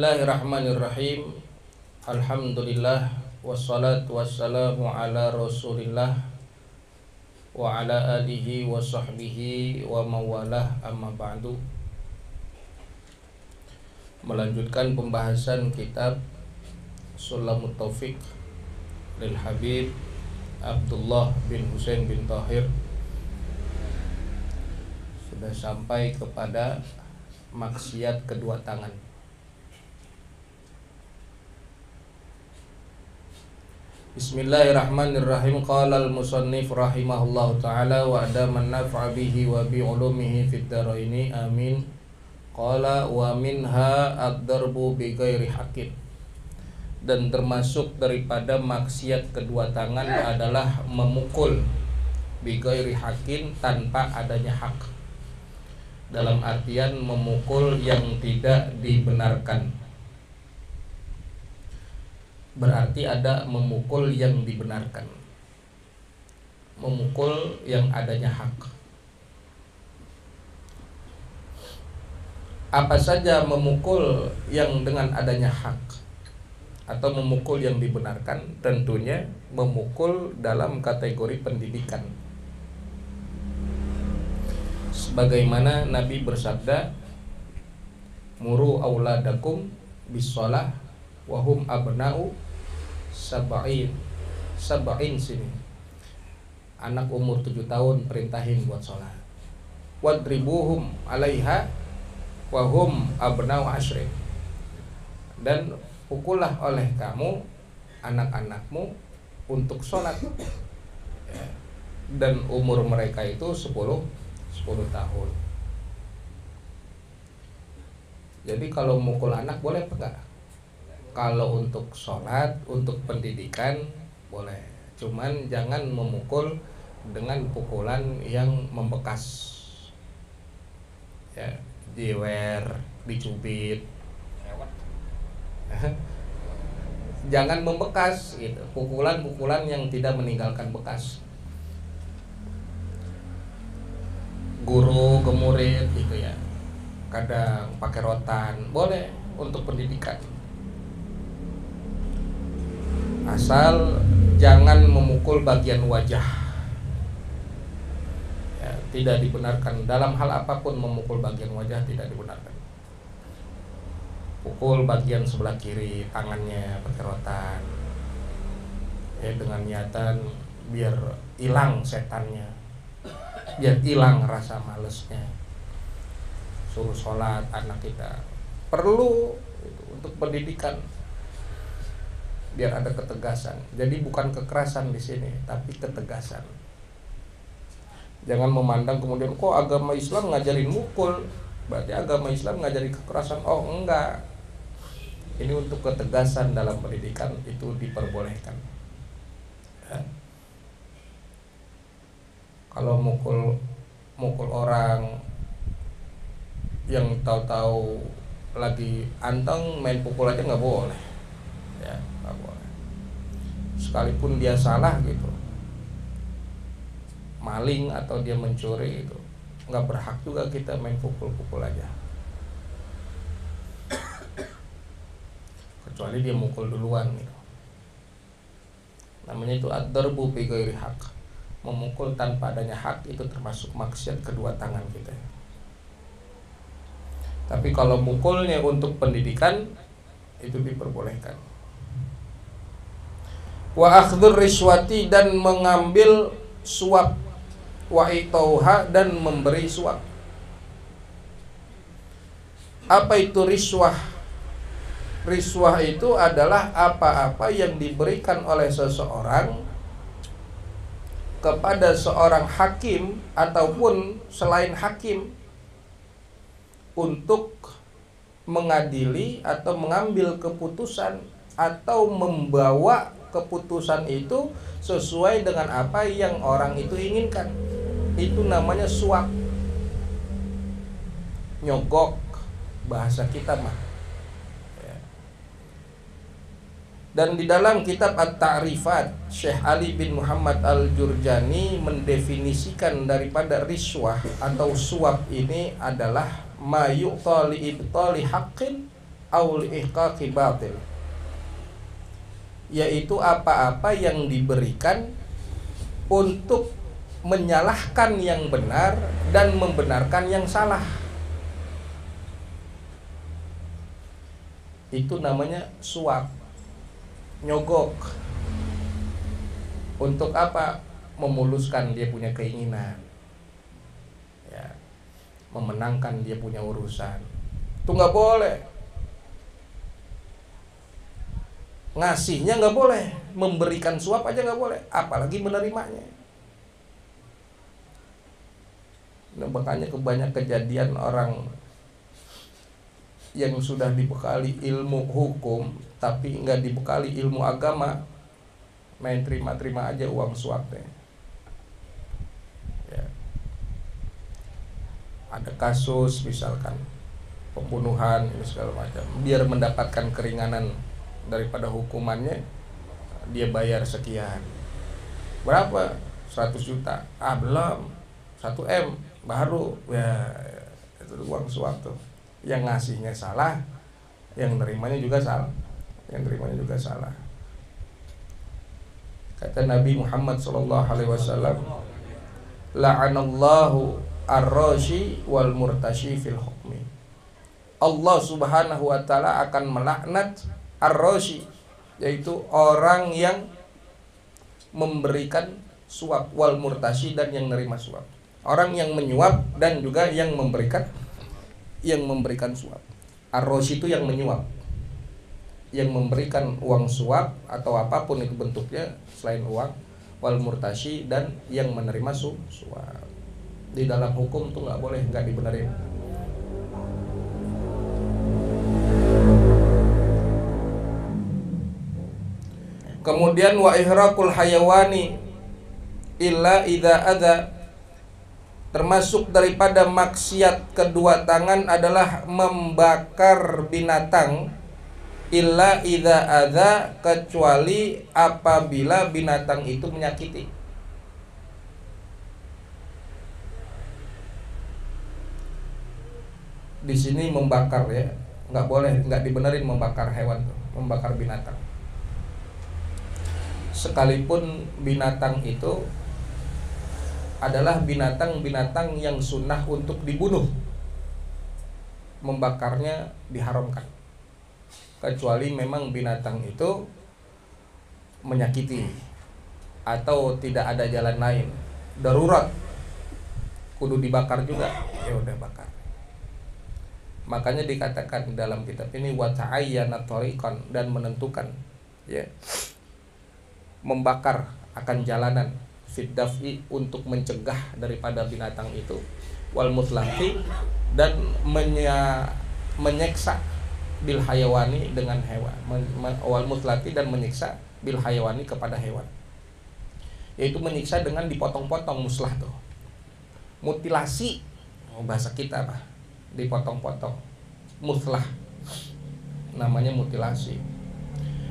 Bismillahirrahmanirrahim. Alhamdulillah wassalatu wassalamu ala Rasulillah wa ala alihi wa sahbihi wa mawalah, amma ba'du. Melanjutkan pembahasan kitab Sulamut Taufiq lil Habib Abdullah bin Husain bin Tahir. Sudah sampai kepada maksiat kedua tangan. Bismillahirrahmanirrahim. Qala al-musannif rahimahullahu ta'ala wa adaman naf'a bihi wa bi ulumihi fid dharaini amin. Qala wa minha ad-darbu bi ghairi haqqin. Dan termasuk daripada maksiat kedua tangan adalah memukul bi ghairi haqqin, tanpa adanya hak. Dalam artian memukul yang tidak dibenarkan. Berarti ada memukul yang dibenarkan, memukul yang adanya hak. Apa saja memukul yang dengan adanya hak atau memukul yang dibenarkan? Tentunya memukul dalam kategori pendidikan. Sebagaimana Nabi bersabda, muru auladakum bis-shalah wa hum abna'u sab'in sini. Anak umur 7 tahun perintahin buat sholat. Wadribuhum 'alaiha wa hum abna'u ashrin. Dan pukullah oleh kamu anak-anakmu untuk sholat, dan umur mereka itu 10 tahun. Jadi kalau mukul anak boleh apa enggak? Kalau untuk sholat, untuk pendidikan boleh. Cuman jangan memukul dengan pukulan yang membekas, ya, diwer, dicubit. Jangan membekas gitu. Pukulan-pukulan yang tidak meninggalkan bekas. Guru ke murid gitu ya, kadang pakai rotan, boleh untuk pendidikan. Asal jangan memukul bagian wajah, ya, tidak dibenarkan. Dalam hal apapun memukul bagian wajah tidak dibenarkan. Pukul bagian sebelah kiri tangannya pakai rotan, ya, dengan niatan biar hilang setannya, biar hilang rasa malesnya. Suruh sholat anak kita perlu itu, untuk pendidikan, biar ada ketegasan. Jadi bukan kekerasan di sini, tapi ketegasan. Jangan memandang kemudian kok agama Islam ngajarin mukul, berarti agama Islam ngajarin kekerasan. Oh enggak, ini untuk ketegasan dalam pendidikan itu diperbolehkan, ya. Kalau mukul orang yang tahu-tahu lagi anteng main pukul aja nggak boleh, ya, nggak boleh. Sekalipun dia salah gitu, maling atau dia mencuri itu, nggak berhak juga kita main pukul-pukul aja, kecuali dia mukul duluan gitu. Namanya itu ad-darbu bi ghairi haqq. Memukul tanpa adanya hak itu termasuk maksiat kedua tangan kita. Tapi kalau mukulnya untuk pendidikan itu diperbolehkan. Wa akhdhur riswati, dan mengambil suap, wa itauha, dan memberi suap. Apa itu riswah? Riswah itu adalah apa-apa yang diberikan oleh seseorang kepada seorang hakim ataupun selain hakim untuk mengadili atau mengambil keputusan atau membawa keputusan itu sesuai dengan apa yang orang itu inginkan. Itu namanya suap, nyogok bahasa kita mah. Dan di dalam kitab At-Ta'rifat, Syekh Ali bin Muhammad Al-Jurjani mendefinisikan daripada riswah atau suap ini adalah ma yu'ta li ibtali haqqin aul ihqaqi batil, yaitu apa-apa yang diberikan untuk menyalahkan yang benar dan membenarkan yang salah. Itu namanya suap, nyogok. Untuk apa? Memuluskan dia punya keinginan, ya, memenangkan dia punya urusan. Itu nggak boleh. Ngasihnya nggak boleh, memberikan suap aja nggak boleh, apalagi menerimanya. Nah, makanya banyak kejadian orang yang sudah dibekali ilmu hukum tapi nggak dibekali ilmu agama, main terima-terima aja uang suapnya. Ya. Ada kasus misalkan pembunuhan ini segala macam, biar mendapatkan keringanan daripada hukumannya, dia bayar sekian. Berapa? 100 juta. Belum, 1 M baru. Ya, itu uang suap tuh. Yang ngasihnya salah, yang nerimanya juga salah. Kata Nabi Muhammad SAW, la'anallahu ar-rashi wal murtashi fil hukmi. Allah Subhanahu wa ta'ala akan melaknat ar-rashi, yaitu orang yang memberikan suap, wal murtashi, dan yang nerima suap. Orang yang menyuap dan juga yang memberikan suap. Ar-rashi itu yang menyuap, yang memberikan uang suap atau apapun itu bentuknya selain uang, wal murtashi, dan yang menerima suap. Di dalam hukum tuh nggak boleh, nggak dibenerin. Kemudian wa ihraqul hayawani illa idza adza, termasuk daripada maksiat kedua tangan adalah membakar binatang, illa idza adza, kecuali apabila binatang itu menyakiti. Di sini membakar, ya, nggak boleh, nggak dibenerin membakar hewan, membakar binatang. Sekalipun binatang itu adalah binatang-binatang yang sunnah untuk dibunuh, membakarnya diharamkan, kecuali memang binatang itu menyakiti atau tidak ada jalan lain, darurat, kudu dibakar juga, ya udah bakar. Makanya dikatakan dalam kitab ini wa ta'ayyana thariqan, dan menentukan, ya, membakar akan jalanan, fiddafi, untuk mencegah daripada binatang itu, wal mutlaqi, dan menyeksa bil hayawani, dengan hewan, wal mutlaqi, dan menyiksa bil hayawani, kepada hewan, yaitu menyiksa dengan dipotong-potong, muslah tuh, mutilasi, bahasa kita apa, dipotong-potong, muslah namanya mutilasi.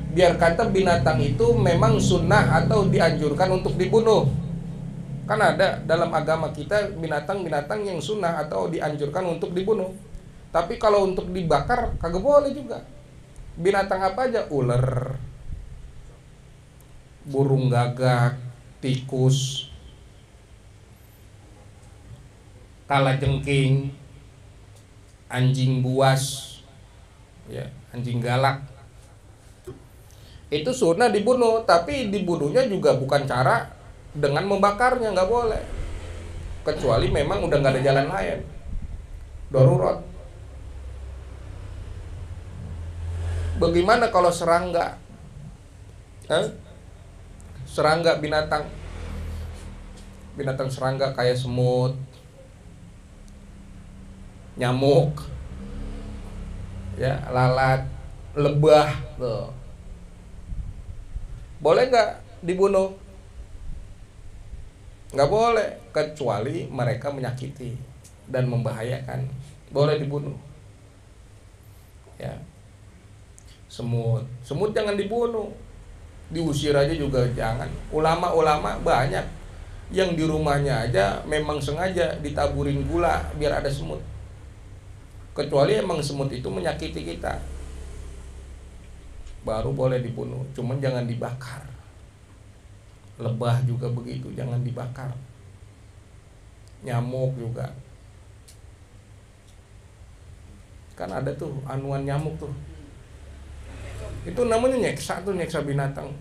Biar kata binatang itu memang sunnah atau dianjurkan untuk dibunuh. Kan ada dalam agama kita binatang-binatang yang sunnah atau dianjurkan untuk dibunuh. Tapi kalau untuk dibakar kagak boleh juga. Binatang apa aja? Ular, burung gagak, tikus, kalajengking, anjing buas, ya, anjing galak. Itu sunnah dibunuh, tapi dibunuhnya juga bukan cara dengan membakarnya, nggak boleh, kecuali memang udah nggak ada jalan lain, darurat. Bagaimana kalau serangga? Serangga, binatang serangga kayak semut, nyamuk, ya, lalat, lebah, tuh. Boleh nggak dibunuh? Nggak boleh, kecuali mereka menyakiti dan membahayakan, boleh dibunuh. Ya, semut jangan dibunuh, diusir aja juga jangan. Ulama-ulama banyak yang di rumahnya aja memang sengaja ditaburin gula biar ada semut, kecuali emang semut itu menyakiti kita, baru boleh dibunuh. Cuman jangan dibakar. Lebah juga begitu, jangan dibakar. Nyamuk juga. Kan ada tuh anuan nyamuk tuh. Itu namanya nyeksa tuh, nyeksa binatang.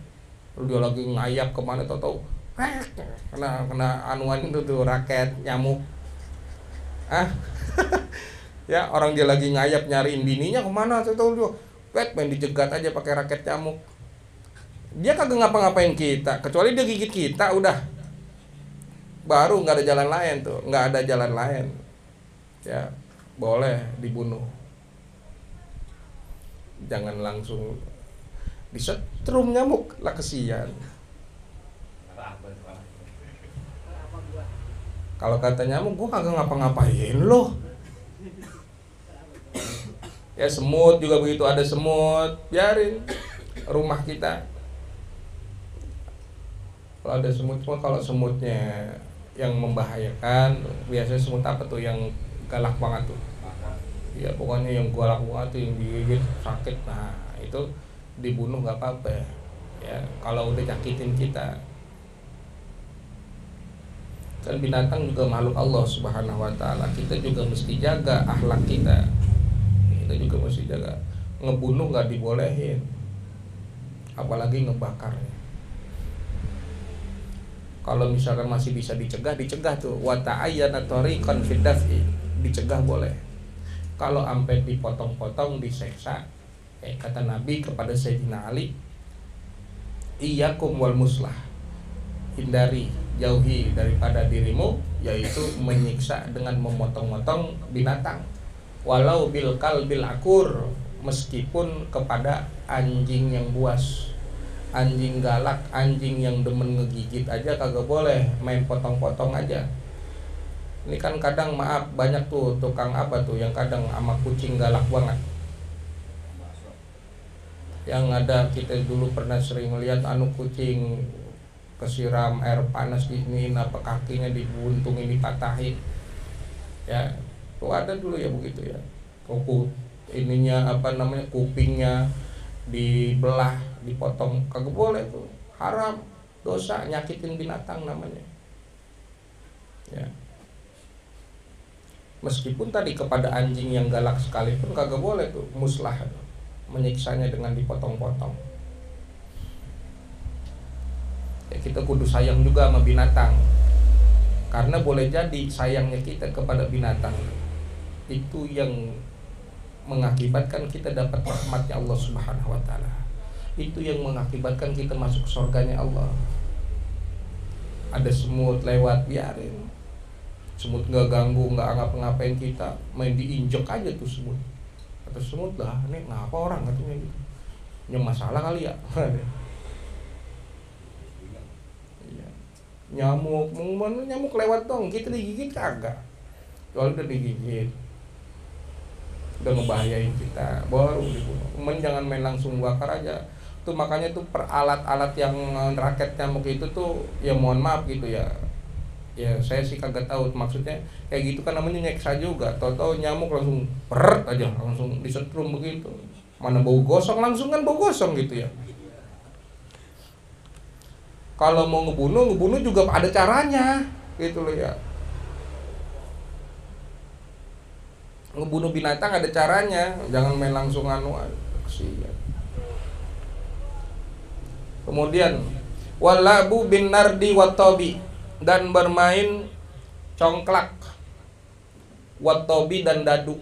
Lalu dia lagi ngayap kemana tau kena anuan itu tuh, raket nyamuk. Ya, orang dia lagi ngayap nyariin bininya kemana tau dia. Main dijegat aja pakai raket nyamuk. Dia kagak ngapa-ngapain kita, kecuali dia gigit kita udah. Baru nggak ada jalan lain tuh, nggak ada jalan lain. Ya, boleh dibunuh. Jangan langsung disetrum nyamuk, lah kesian. Kalau kata nyamuk, gua kagak ngapa-ngapain loh. Ya, semut juga begitu, ada semut, biarin rumah kita. Kalau ada semut, kalau semutnya yang membahayakan, biasanya semut apa tuh yang galak banget tuh? Ya pokoknya yang galak banget tuh, yang digigit sakit. Nah itu dibunuh nggak apa-apa ya, kalau udah nyakitin kita. Kan binatang juga makhluk Allah Subhanahu wa ta'ala. Kita juga mesti jaga akhlak kita. Kita juga mesti jaga. Ngebunuh nggak dibolehin, apalagi ngebakarnya. Kalau misalkan masih bisa dicegah tuh. Wa ta'ayyana tariqan fid daf'i, dicegah boleh. Kalau sampai dipotong-potong, diseksa, kata Nabi kepada Sayyidina Ali, iyyakum wal muslah, hindari, jauhi daripada dirimu, yaitu menyiksa dengan memotong-motong binatang, walau bil kalbil akur, meskipun kepada anjing yang buas, anjing galak, anjing yang demen ngegigit aja kagak boleh main potong-potong aja. Ini kan kadang maaf banyak tuh tukang apa tuh yang kadang sama kucing galak banget. Yang ada kita dulu pernah sering lihat kucing kesiram air panas gini, apa kakinya dibuntungin, dipatahin. Ya, tuh ada dulu ya begitu ya. Ininya apa namanya, kupingnya dibelah, dipotong, kagak boleh tuh, haram, dosa, nyakitin binatang namanya. Ya. Meskipun tadi kepada anjing yang galak sekalipun kagak boleh tuh muslah, menyiksanya dengan dipotong-potong. Ya, kita kudu sayang juga sama binatang, karena boleh jadi sayangnya kita kepada binatang itu yang mengakibatkan kita dapat rahmatnya Allah Subhanahu wa ta'ala. Itu yang mengakibatkan kita masuk surganya Allah. Ada semut lewat, biarin. Semut nggak ganggu, nggak ngapa-ngapain kita, main diinjek aja tuh semut. Kata semut lah, ini ngapa orang katanya gitu. Ini masalah kali ya. Nyamuk lewat dong, kita digigit kagak. Kalau udah digigit, udah ngebahayain kita, baru dibunuh. Jangan main langsung bakar aja. Tuh makanya tuh peralat-alat yang raket nyamuk itu tuh, ya mohon maaf gitu ya. Ya saya sih kagak tahu maksudnya kayak gitu kan, namanya nyeksa juga. Tahu-tahu nyamuk langsung peret aja, langsung disetrum begitu. Mana bau gosong, langsung kan bau gosong gitu ya. Kalau mau ngebunuh juga ada caranya gitu loh ya. Ngebunuh binatang ada caranya, jangan main langsung kesian. Kemudian walabu bin nardi watobi, dan bermain congklak, watobi dan dadu.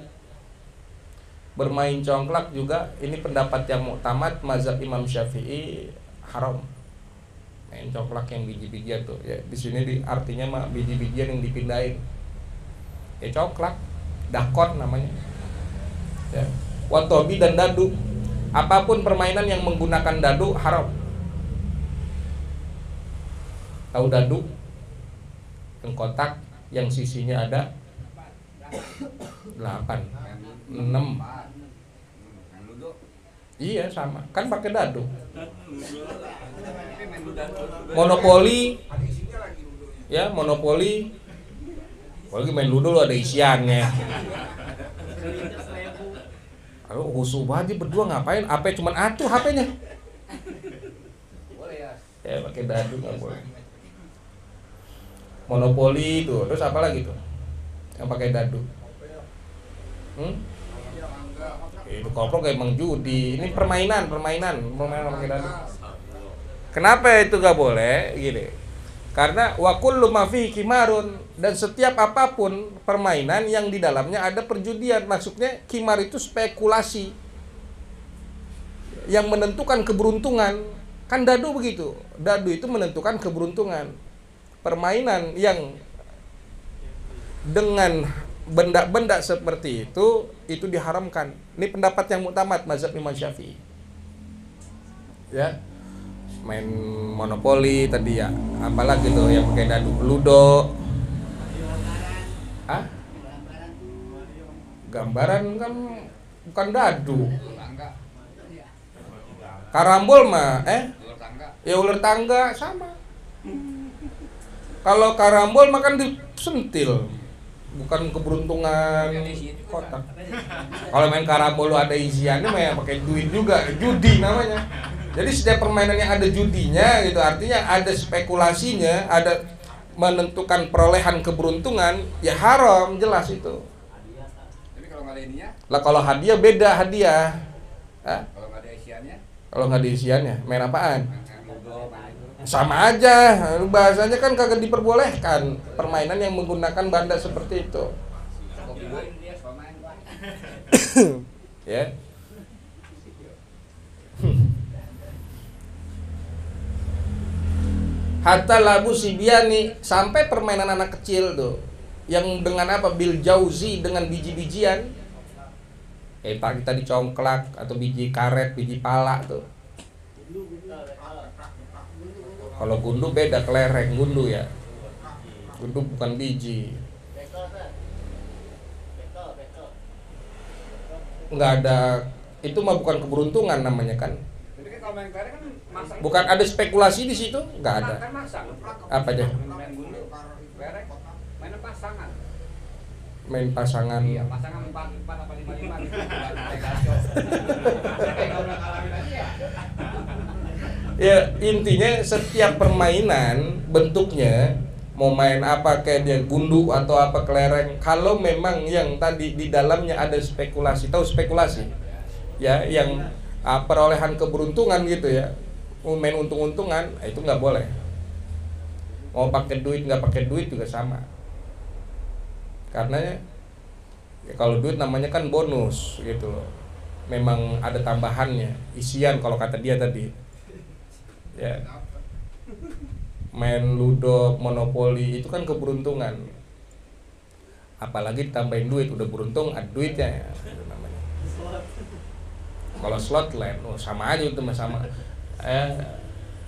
Bermain congklak juga ini pendapat yang muktamad mazhab Imam Syafi'i, haram. Main congklak yang biji-bijian tuh ya, di sini artinya mah biji-bijian yang dipindahin. Ya congklak, dakon namanya. Ya. Watobi dan dadu, apapun permainan yang menggunakan dadu haram. Tahu dadu? Yang kotak, yang sisinya ada 8, 6. Iya sama, kan pakai dadu. Monopoli, ya monopoli. Apalagi main ludo ada isiannya. Kalau husu banget berdua ngapain? Apa cuman atuh HP-nya? Boleh ya. Ya pakai dadu nggak boleh. Monopoli tuh, terus apa lagi tuh? Yang pakai dadu? Itu koprok emang judi. Ini permainan pakai dadu. Kenapa itu gak boleh? Gini. Karena wa kullu ma fihi kimarun, dan setiap apapun permainan yang di dalamnya ada perjudian. Maksudnya kimar itu spekulasi yang menentukan keberuntungan. Kan dadu begitu. Dadu itu menentukan keberuntungan. Permainan yang dengan benda-benda seperti itu diharamkan. Ini pendapat yang muktamad mazhab Imam Syafi'i. Ya. Main monopoli tadi ya. Apalagi tuh yang pakai dadu, ludo. Ah? Gambaran kan bukan dadu. Karambol mah ya ular tangga sama. Kalau karambol makan disentil, bukan keberuntungan kotak. Kalau main karambol ada isiannya, mah pakai duit juga, judi namanya. Jadi setiap permainan yang ada judinya gitu, artinya ada spekulasinya, ada menentukan perolehan keberuntungan, ya haram jelas itu. Tapi kalau nggak ada ininya? Lah kalau hadiah beda hadiah. Hah? Kalau nggak ada isiannya? Kalau nggak ada isiannya, main apaan? Sama aja, bahasanya kan kagak diperbolehkan permainan yang menggunakan benda seperti itu. Ya. Hatta labu sibiani, sampai permainan anak kecil tuh yang dengan apa? Bil jauzi, dengan biji-bijian. Pak kita dicongklak atau biji karet, biji pala tuh. Kalau gundu beda, kelereng gundu ya. Gundu bukan biji. Nggak ada, itu mah bukan keberuntungan namanya kan. Bukan ada spekulasi di situ, nggak ada. Apa aja? Main pasangan. Main pasangan. Iya, pasangan 4 apa 5 gitu. Ya intinya setiap permainan bentuknya mau main apa kayak dia gundu atau apa kelereng, kalau memang yang tadi di dalamnya ada spekulasi, tahu spekulasi ya, yang perolehan keberuntungan gitu ya, mau main untung-untungan, itu nggak boleh. Mau pakai duit nggak pakai duit juga sama, karena ya, kalau duit namanya kan bonus gitu loh, memang ada tambahannya, isian kalau kata dia tadi. Ya, main ludo, monopoli itu kan keberuntungan. Apalagi tambahin duit, udah beruntung ada duitnya ya, itu namanya. Kalau slot lain, sama aja itu mah sama.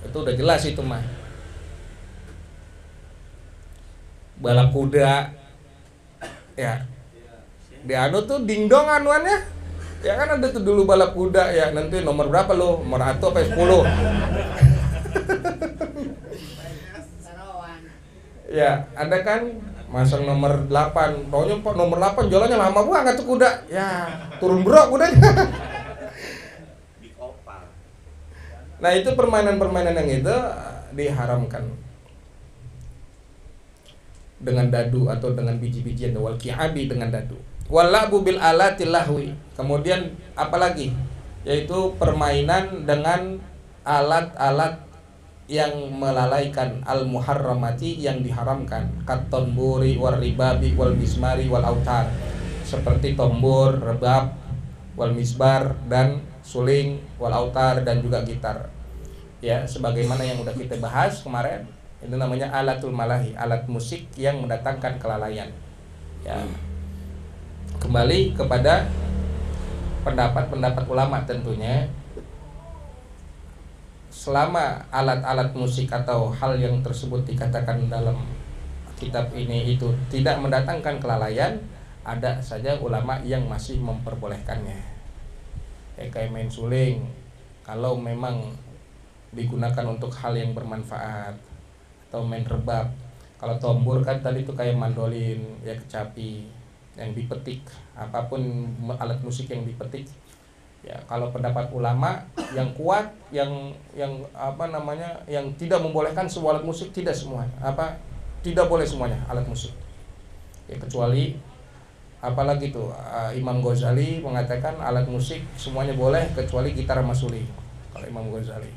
Itu udah jelas itu mah. Balap kuda, ya. Di anu tuh dingdong anuannya. Ya kan ada tuh dulu balap kuda ya, nanti nomor berapa lo? Nomor 1 apa 10? Ya, ada kan masang nomor 8. Pokoknya nomor 8 jalannya lama banget tuh kuda. Ya, turun bro kudanya. Nah, itu permainan-permainan yang itu diharamkan. Dengan dadu atau dengan biji-bijian, wal ki'abi dengan dadu. Walabu bil alatil lahwi. Kemudian apalagi? Yaitu permainan dengan alat-alat yang melalaikan, al muharramati, yang diharamkan, kat tomburi wal ribabi wal mismari wal autar, seperti tombor, rebab, wal misbar, dan suling, wal autar, dan juga gitar. Ya, sebagaimana yang udah kita bahas kemarin, itu namanya alatul malahi, alat musik yang mendatangkan kelalaian. Ya. Kembali kepada pendapat-pendapat ulama tentunya, selama alat-alat musik atau hal yang tersebut dikatakan dalam kitab ini itu tidak mendatangkan kelalaian, ada saja ulama yang masih memperbolehkannya. Kayak main suling, kalau memang digunakan untuk hal yang bermanfaat, atau main rebab. Kalau tombol kan tadi itu kayak mandolin, ya kecapi, yang dipetik, apapun alat musik yang dipetik Ya, kalau pendapat ulama yang kuat, yang yang tidak membolehkan semua alat musik, tidak semuanya. Tidak boleh semuanya alat musik. Ya, kecuali apalagi tuh Imam Ghazali mengatakan alat musik semuanya boleh kecuali gitar sama suling. Kalau Imam Ghazali.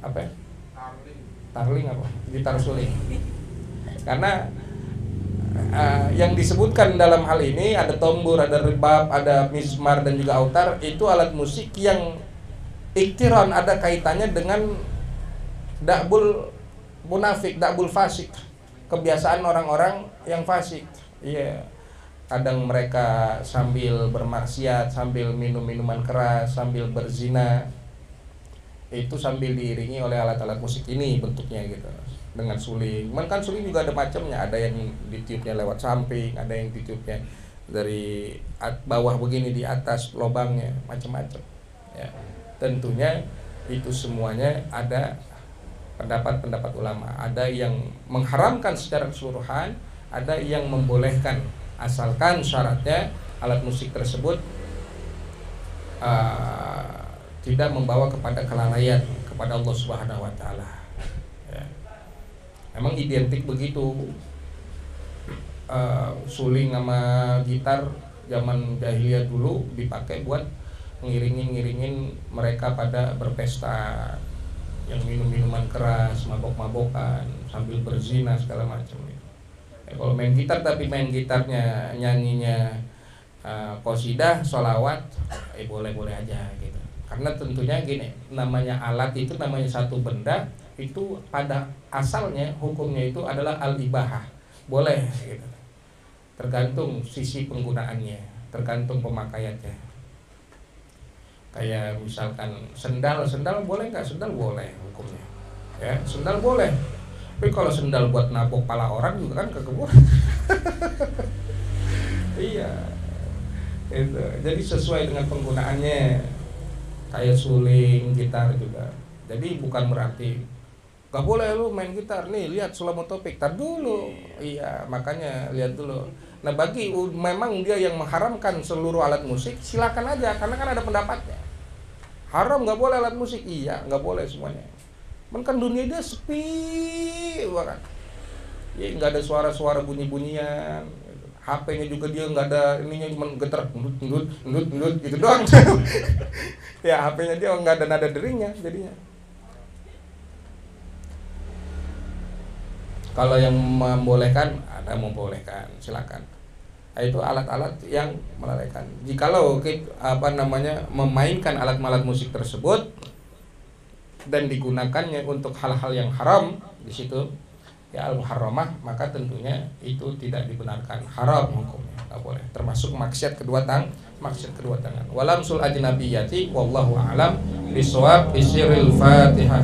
Apa ya? Tarling apa? Gitar suling. Karena yang disebutkan dalam hal ini ada tombur, ada rebab, ada mizmar dan juga autar, itu alat musik yang iktiran, ada kaitannya dengan dakbul munafik, dakbul fasik, kebiasaan orang-orang yang fasik. Iya, kadang mereka sambil bermaksiat, sambil minum minuman keras, sambil berzina, itu sambil diiringi oleh alat-alat musik ini bentuknya gitu, dengan suling. Cuman kan suling juga ada macamnya, ada yang ditiupnya lewat samping, ada yang ditiupnya dari bawah begini di atas lubangnya, macam-macam. Ya, tentunya itu semuanya ada pendapat-pendapat ulama. Ada yang mengharamkan secara keseluruhan, ada yang membolehkan asalkan syaratnya alat musik tersebut tidak membawa kepada kelalaian kepada Allah Subhanahu wa taala. Ya. Emang identik begitu. Suling sama gitar zaman jahiliyah dulu dipakai buat ngiringin mereka pada berpesta, yang minum minuman keras, mabok-mabokan, sambil berzina segala macam. Ya, kalau main gitar tapi main gitarnya nyanyinya qasidah, sholawat, boleh-boleh aja gitu. Karena tentunya gini, namanya alat itu namanya satu benda, itu pada asalnya hukumnya itu adalah al-ibahah, boleh gitu. Tergantung sisi penggunaannya, tergantung pemakaiannya. Kayak misalkan sendal boleh nggak? Sendal boleh hukumnya. Ya, sendal boleh. Tapi kalau sendal buat nabok pala orang juga kan kekebun. Iya. Itu. Jadi sesuai dengan penggunaannya. Kayak suling, gitar juga. Jadi bukan berarti gak boleh lu main gitar. Nih lihat Sulamu Topik, tar dulu. Iya, makanya lihat dulu. Nah, bagi memang dia yang mengharamkan seluruh alat musik, silakan aja, karena kan ada pendapatnya. Haram nggak boleh alat musik, iya nggak boleh semuanya. Kan dunia dia sepi banget. Ya nggak ada suara-suara bunyi-bunyian. HP-nya juga dia nggak ada ininya, cuma getar ndut gitu doang. Ya HP-nya dia nggak ada nada deringnya jadinya. Kalau yang membolehkan, ada membolehkan, silakan. Itu alat-alat yang melalaikan. Jikalau memainkan alat-alat musik tersebut dan digunakannya untuk hal-hal yang haram di situ, ya al-muharramah, maka tentunya itu tidak dibenarkan, haram hukumnya, nggak boleh. Termasuk maksiat kedua tangan. Walamsul ajnabiyati wallahu a'lam bishawab, bisiril Fatihah.